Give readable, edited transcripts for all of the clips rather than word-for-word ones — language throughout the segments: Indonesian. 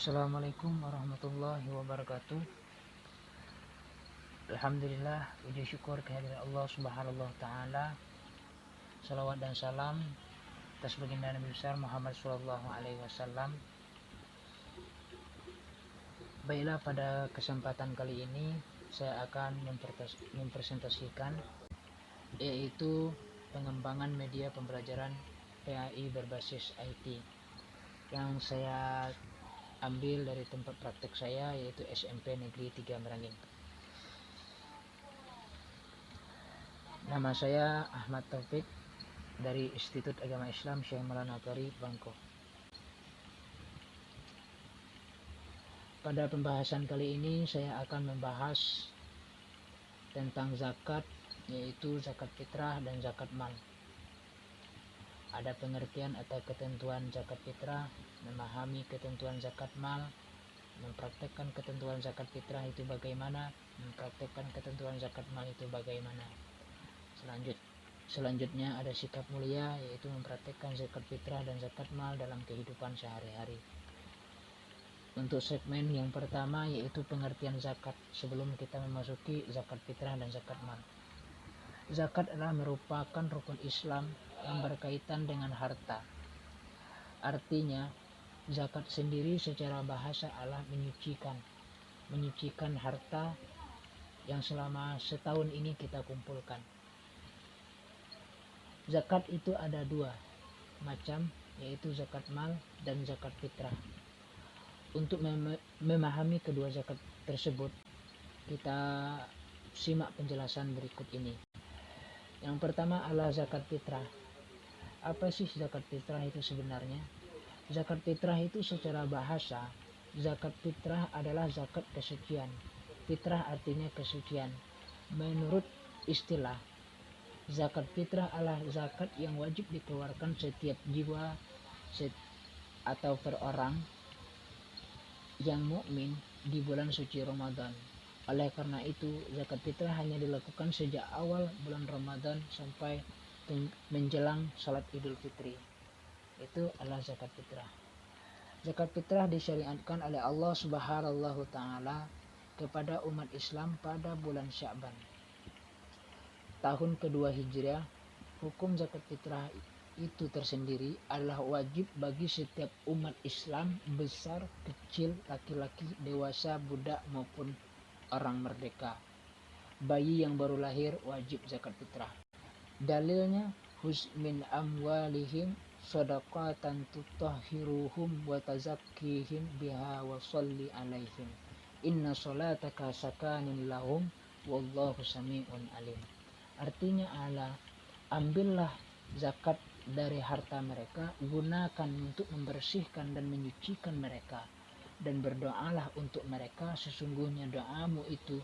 Assalamualaikum warahmatullahi wabarakatuh. Alhamdulillah, puji syukur kehadirat Allah Subhanahu wa taala. Salawat dan salam atas baginda Nabi besar Muhammad sallallahu alaihi wasallam. Baiklah, pada kesempatan kali ini saya akan mempresentasikan yaitu pengembangan media pembelajaran PAI berbasis IT yang saya ambil dari tempat praktek saya, yaitu SMP Negeri 3 Merangin. Nama saya Ahmad Taufik dari Institut Agama Islam Syekh Maulana Atwari, Bangko. Pada pembahasan kali ini saya akan membahas tentang zakat, yaitu zakat fitrah dan zakat mal. Ada pengertian atau ketentuan zakat fitrah, memahami ketentuan zakat mal, mempraktekkan ketentuan zakat fitrah itu bagaimana, mempraktekkan ketentuan zakat mal itu bagaimana. Selanjutnya ada sikap mulia, yaitu mempraktekkan zakat fitrah dan zakat mal dalam kehidupan sehari-hari. Untuk segmen yang pertama yaitu pengertian zakat, sebelum kita memasuki zakat fitrah dan zakat mal. Zakat adalah merupakan rukun Islam yang berkaitan dengan harta. Artinya, zakat sendiri secara bahasa adalah menyucikan harta yang selama setahun ini kita kumpulkan. Zakat itu ada dua macam, yaitu zakat mal dan zakat fitrah. Untuk memahami kedua zakat tersebut, kita simak penjelasan berikut ini. Yang pertama adalah zakat fitrah. Apa sih zakat fitrah itu sebenarnya? Zakat fitrah itu secara bahasa, zakat fitrah adalah zakat kesucian. Fitrah artinya kesucian. Menurut istilah, zakat fitrah adalah zakat yang wajib dikeluarkan setiap jiwa atau per orang yang mukmin di bulan suci Ramadan. Oleh karena itu, zakat fitrah hanya dilakukan sejak awal bulan Ramadan sampai menjelang salat Idul Fitri. Itu adalah zakat fitrah. Zakat fitrah disyariatkan oleh Allah Subhanahu wa taala kepada umat Islam pada bulan Sya'ban, tahun kedua Hijriah. Hukum zakat fitrah itu tersendiri adalah wajib bagi setiap umat Islam, besar, kecil, laki-laki, dewasa, budak maupun orang merdeka. Bayi yang baru lahir wajib zakat fitrah. Dalilnya, huz min amwalihim shadaqatan tutahhiruhum wa tazakkihim biha wa sholli alaihim inna sholataka sakanun lahum wallahu sami'un alim. Artinya adalah, ambillah zakat dari harta mereka, gunakan untuk membersihkan dan menyucikan mereka, dan berdoalah untuk mereka, sesungguhnya doamu itu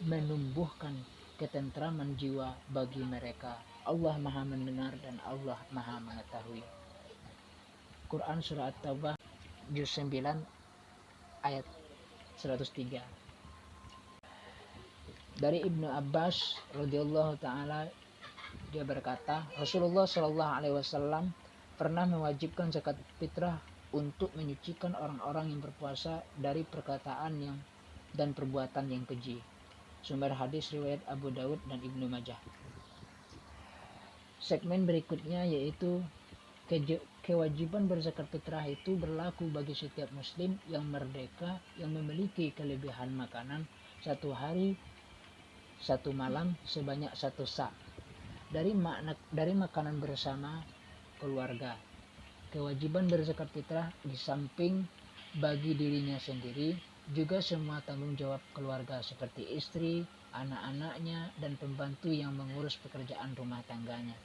menumbuhkan ketentraman jiwa bagi mereka. Allah Maha mendengar dan Allah Maha mengetahui. Quran Surah At-Taubah juz 9 ayat 103. Dari Ibnu Abbas radhiyallahu taala, dia berkata, Rasulullah Shallallahu alaihi wasallam pernah mewajibkan zakat fitrah untuk menyucikan orang-orang yang berpuasa dari perkataan dan perbuatan yang keji. Sumber hadis riwayat Abu Daud dan Ibnu Majah. Segmen berikutnya yaitu kewajiban berzakat fitrah itu berlaku bagi setiap muslim yang merdeka yang memiliki kelebihan makanan satu hari satu malam sebanyak 1 sa' dari makanan bersama keluarga. Kewajiban berzakat fitrah di samping bagi dirinya sendiri, juga semua tanggung jawab keluarga seperti istri, anak-anaknya, dan pembantu yang mengurus pekerjaan rumah tangganya.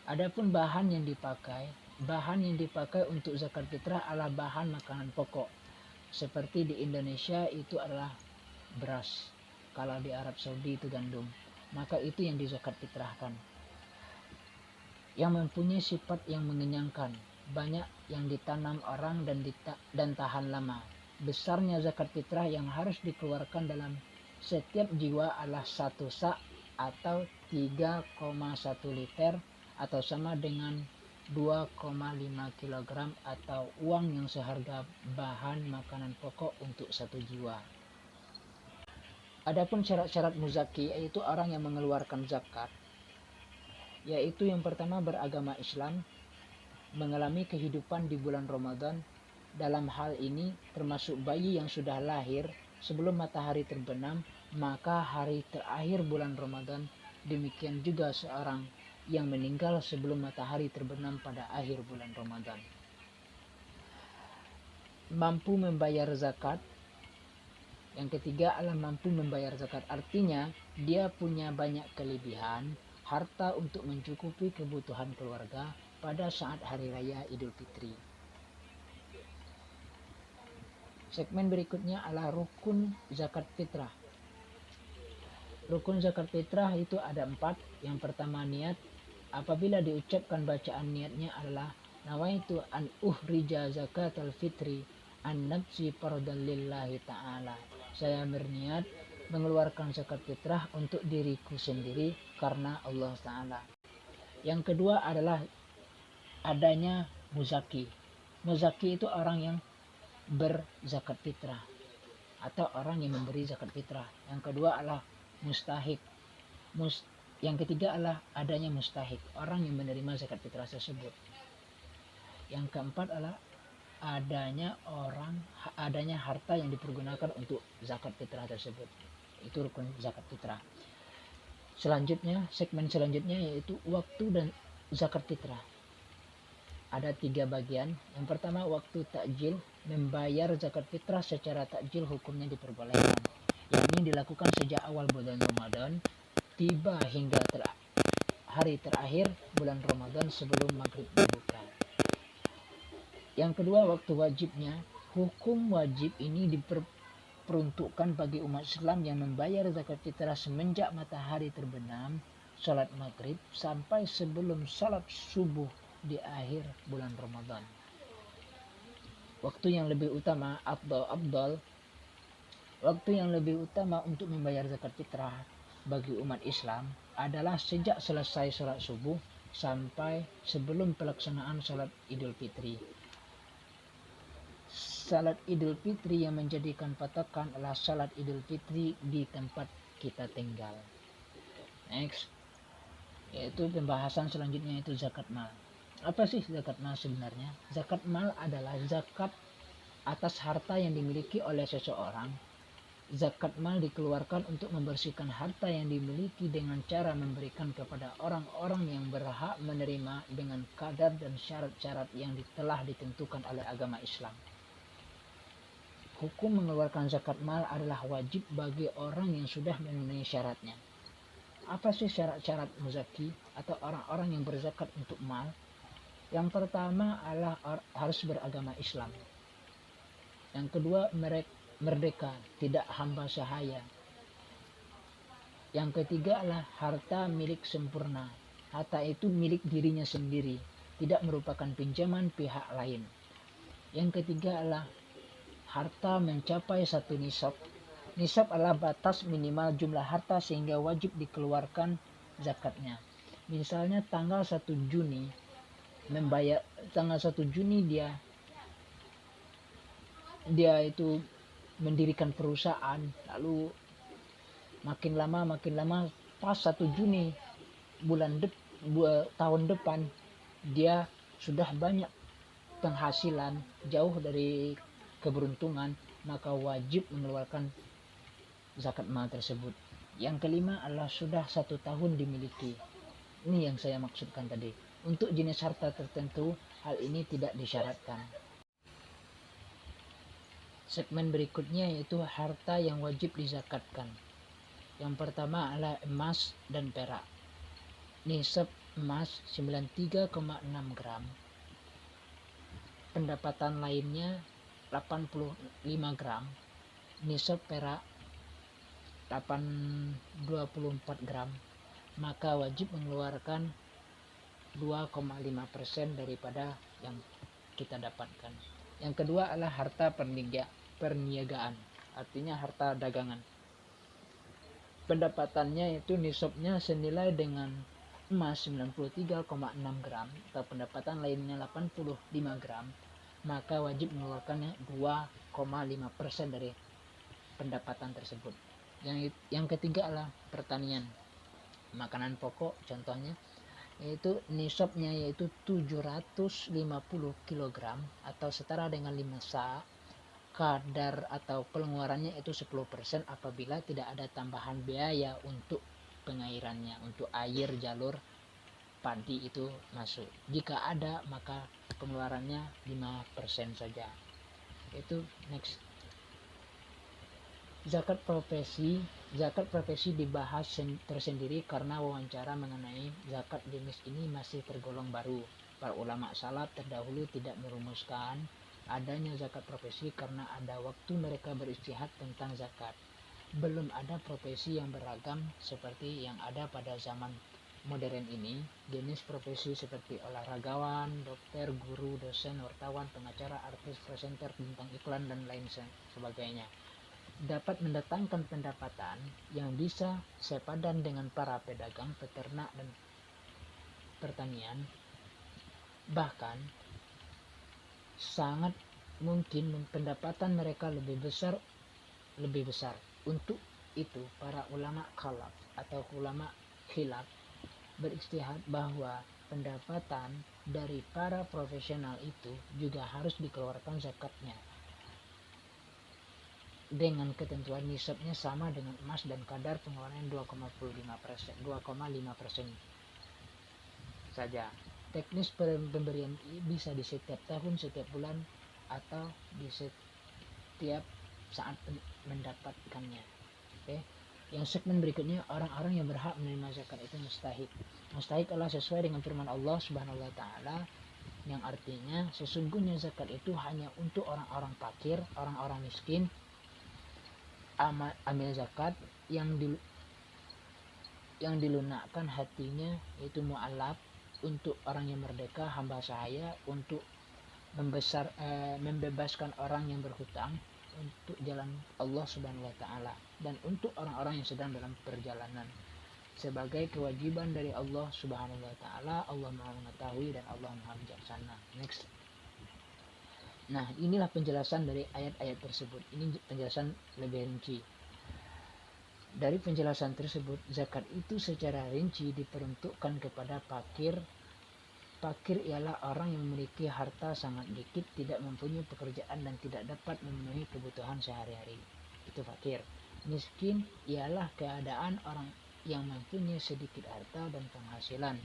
Adapun bahan yang dipakai untuk zakat fitrah adalah bahan makanan pokok. Seperti di Indonesia itu adalah beras, kalau di Arab Saudi itu gandum. Maka itu yang dizakat fitrahkan, yang mempunyai sifat yang mengenyangkan, banyak yang ditanam orang dan tahan lama. Besarnya zakat fitrah yang harus dikeluarkan dalam setiap jiwa adalah 1 sa' atau 3,1 liter, atau sama dengan 2,5 kg atau uang yang seharga bahan makanan pokok untuk 1 jiwa. Adapun syarat-syarat muzaki, yaitu orang yang mengeluarkan zakat, yaitu yang pertama beragama Islam, mengalami kehidupan di bulan Ramadan. Dalam hal ini termasuk bayi yang sudah lahir sebelum matahari terbenam, maka hari terakhir bulan Ramadan. Demikian juga seorang yang meninggal sebelum matahari terbenam pada akhir bulan Ramadan. Mampu membayar zakat. Yang ketiga adalah mampu membayar zakat, artinya dia punya banyak kelebihan harta untuk mencukupi kebutuhan keluarga pada saat hari raya Idul Fitri. Segmen berikutnya adalah rukun zakat fitrah. Rukun zakat fitrah itu ada 4. Yang pertama niat. Apabila diucapkan bacaan niatnya adalah nawaitu an uhrija zakatal fitri an nafsi fardan lillahi ta'ala. Saya berniat mengeluarkan zakat fitrah untuk diriku sendiri karena Allah Ta'ala. Yang kedua adalah adanya muzaki. Muzaki itu orang yang berzakat fitrah atau orang yang memberi zakat fitrah. Yang kedua adalah mustahik. Yang ketiga adalah adanya mustahik, orang yang menerima zakat fitrah tersebut. Yang keempat adalah adanya harta yang dipergunakan untuk zakat fitrah tersebut. Itu rukun zakat fitrah. Segmen selanjutnya yaitu waktu dan zakat fitrah. Ada 3 bagian. Yang pertama waktu takjil, membayar zakat fitrah secara takjil hukumnya diperbolehkan. Yang ini dilakukan sejak awal bulan Ramadan tiba hingga hari terakhir bulan Ramadan sebelum maghrib dibuka. Yang kedua waktu wajibnya. Hukum wajib ini diperuntukkan bagi umat Islam yang membayar zakat fitrah semenjak matahari terbenam, sholat maghrib sampai sebelum sholat subuh di akhir bulan Ramadan. Waktu yang lebih utama waktu yang lebih utama untuk membayar zakat fitrah bagi umat Islam adalah sejak selesai sholat subuh sampai sebelum pelaksanaan sholat Idul Fitri. Salat Idul Fitri yang menjadikan patokan adalah salat Idul Fitri di tempat kita tinggal. Next, yaitu pembahasan selanjutnya itu zakat mal. Apa sih zakat mal sebenarnya? Zakat mal adalah zakat atas harta yang dimiliki oleh seseorang. Zakat mal dikeluarkan untuk membersihkan harta yang dimiliki dengan cara memberikan kepada orang-orang yang berhak menerima dengan kadar dan syarat-syarat yang telah ditentukan oleh agama Islam. Hukum mengeluarkan zakat mal adalah wajib bagi orang yang sudah memenuhi syaratnya. Apa sih syarat-syarat muzaki atau orang-orang yang berzakat untuk mal? Yang pertama adalah harus beragama Islam. Yang kedua merdeka, tidak hamba sahaya. Yang ketiga adalah harta milik sempurna. Harta itu milik dirinya sendiri, tidak merupakan pinjaman pihak lain. Yang ketiga adalah harta mencapai 1 nisab. Nisab adalah batas minimal jumlah harta sehingga wajib dikeluarkan zakatnya. Misalnya tanggal 1 Juni dia itu mendirikan perusahaan, lalu makin lama pas 1 Juni tahun depan dia sudah banyak penghasilan, jauh dari keberuntungan, maka wajib mengeluarkan zakat mal tersebut. Yang kelima adalah sudah 1 tahun dimiliki. Ini yang saya maksudkan tadi. Untuk jenis harta tertentu hal ini tidak disyaratkan. Segmen berikutnya yaitu harta yang wajib dizakatkan. Yang pertama adalah emas dan perak. Nisab emas 93,6 gram. Pendapatan lainnya 85 gram. Nisab perak 24 gram. Maka wajib mengeluarkan 2,5% daripada yang kita dapatkan. Yang kedua adalah harta perniagaan, artinya harta dagangan. Pendapatannya itu nisabnya senilai dengan emas 93,6 gram atau pendapatan lainnya 85 gram, maka wajib mengeluarkannya 2,5% dari pendapatan tersebut. Yang ketiga adalah pertanian. Makanan pokok contohnya yaitu nisabnya yaitu 750 kg atau setara dengan 5 sa. Kadar atau pengeluarannya itu 10% apabila tidak ada tambahan biaya untuk pengairannya, untuk air jalur padi itu masuk. Jika ada maka pengeluarannya 5% saja. Itu next. Zakat profesi dibahas tersendiri karena wawancara mengenai zakat jenis ini masih tergolong baru. Para ulama salaf terdahulu tidak merumuskan adanya zakat profesi karena ada waktu mereka beristihad tentang zakat. Belum ada profesi yang beragam seperti yang ada pada zaman modern ini. Jenis profesi seperti olahragawan, dokter, guru, dosen, wartawan, pengacara, artis, presenter, bintang iklan, dan lain sebagainya dapat mendatangkan pendapatan yang bisa sepadan dengan para pedagang, peternak, dan pertanian. Bahkan sangat mungkin pendapatan mereka lebih besar. Untuk itu para ulama khalaf atau ulama khilaf beristihad bahwa pendapatan dari para profesional itu juga harus dikeluarkan zakatnya dengan ketentuan nisabnya sama dengan emas dan kadar pengeluaran 2,5% saja. Teknis pemberian bisa di setiap tahun, setiap bulan, atau di setiap saat mendapatkannya. Oke. Yang segmen berikutnya, orang-orang yang berhak menerima zakat itu mustahik. Mustahik adalah sesuai dengan firman Allah Subhanahu wa taala yang artinya sesungguhnya zakat itu hanya untuk orang-orang fakir, orang-orang miskin. Amil zakat yang dilunakkan hatinya yaitu mu'alaf, untuk orang yang merdeka, hamba sahaya, untuk membebaskan orang yang berhutang untuk jalan Allah Subhanahu wa taala, dan untuk orang-orang yang sedang dalam perjalanan sebagai kewajiban dari Allah Subhanahu wa taala. Allah Maha mengetahui dan Allah Maha bijaksana. Next. Nah, inilah penjelasan dari ayat-ayat tersebut. Ini penjelasan lebih rinci. Dari penjelasan tersebut, zakat itu secara rinci diperuntukkan kepada fakir. Fakir ialah orang yang memiliki harta sangat dikit, tidak mempunyai pekerjaan dan tidak dapat memenuhi kebutuhan sehari-hari. Itu fakir. Miskin ialah keadaan orang yang mempunyai sedikit harta dan penghasilan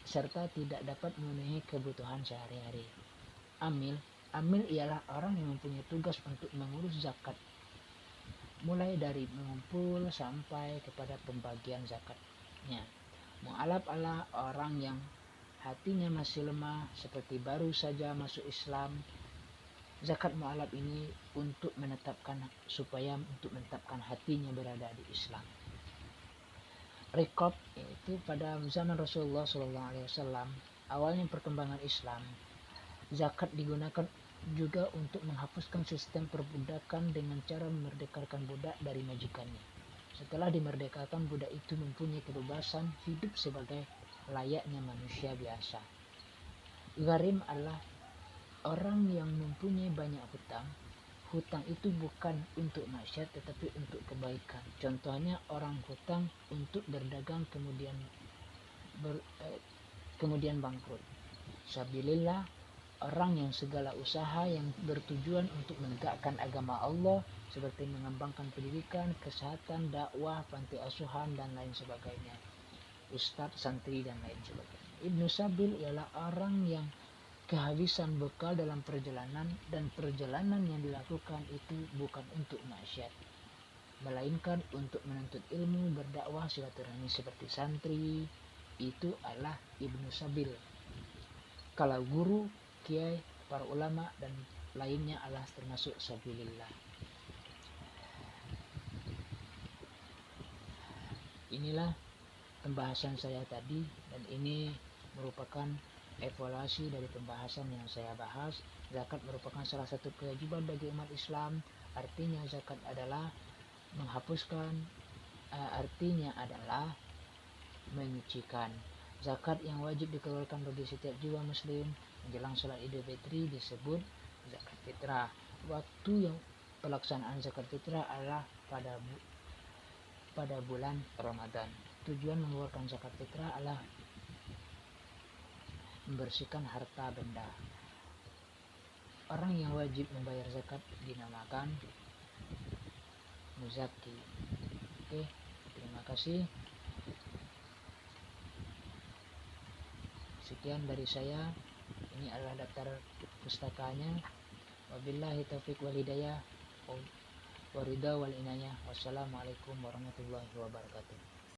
serta tidak dapat memenuhi kebutuhan sehari-hari. Amil ialah orang yang mempunyai tugas untuk mengurus zakat, mulai dari mengumpul sampai kepada pembagian zakatnya. Mu'alaf adalah orang yang hatinya masih lemah, seperti baru saja masuk Islam. Zakat mu'alaf ini untuk menetapkan hatinya berada di Islam. Riqab itu pada zaman Rasulullah SAW, awalnya perkembangan Islam, zakat digunakan juga untuk menghapuskan sistem perbudakan dengan cara memerdekakan budak dari majikannya. Setelah dimerdekakan, budak itu mempunyai kebebasan hidup sebagai layaknya manusia biasa. Gharim adalah orang yang mempunyai banyak hutang. Hutang itu bukan untuk maksiat tetapi untuk kebaikan. Contohnya orang hutang untuk berdagang kemudian bangkrut. Sabilillah, orang yang segala usaha yang bertujuan untuk menegakkan agama Allah seperti mengembangkan pendidikan, kesehatan, dakwah, panti asuhan, dan lain sebagainya. Ustadz, santri, dan lain sebagainya. Ibnu Sabil ialah orang yang kehabisan bekal dalam perjalanan, dan perjalanan yang dilakukan itu bukan untuk maksiat, melainkan untuk menuntut ilmu, berdakwah, silaturahmi seperti santri. Itu adalah Ibnu Sabil. Kalau guru, kiai, para ulama, dan lainnya adalah termasuk sabilillah. Inilah pembahasan saya tadi, dan ini merupakan evaluasi dari pembahasan yang saya bahas. Zakat merupakan salah satu kewajiban bagi umat Islam. Artinya zakat adalah menyucikan. Zakat yang wajib dikeluarkan bagi setiap jiwa muslim menjelang sholat Idul Fitri disebut zakat fitrah. Waktu yang pelaksanaan zakat fitrah adalah pada bulan Ramadan. Tujuan mengeluarkan zakat fitrah adalah membersihkan harta benda. Orang yang wajib membayar zakat dinamakan muzaki. Oke, terima kasih. Sekian dari saya. Ini adalah daftar pustakanya. Wabillahi taufiq wal hidayah. Waridha wal inayah. Wassalamualaikum warahmatullahi wabarakatuh.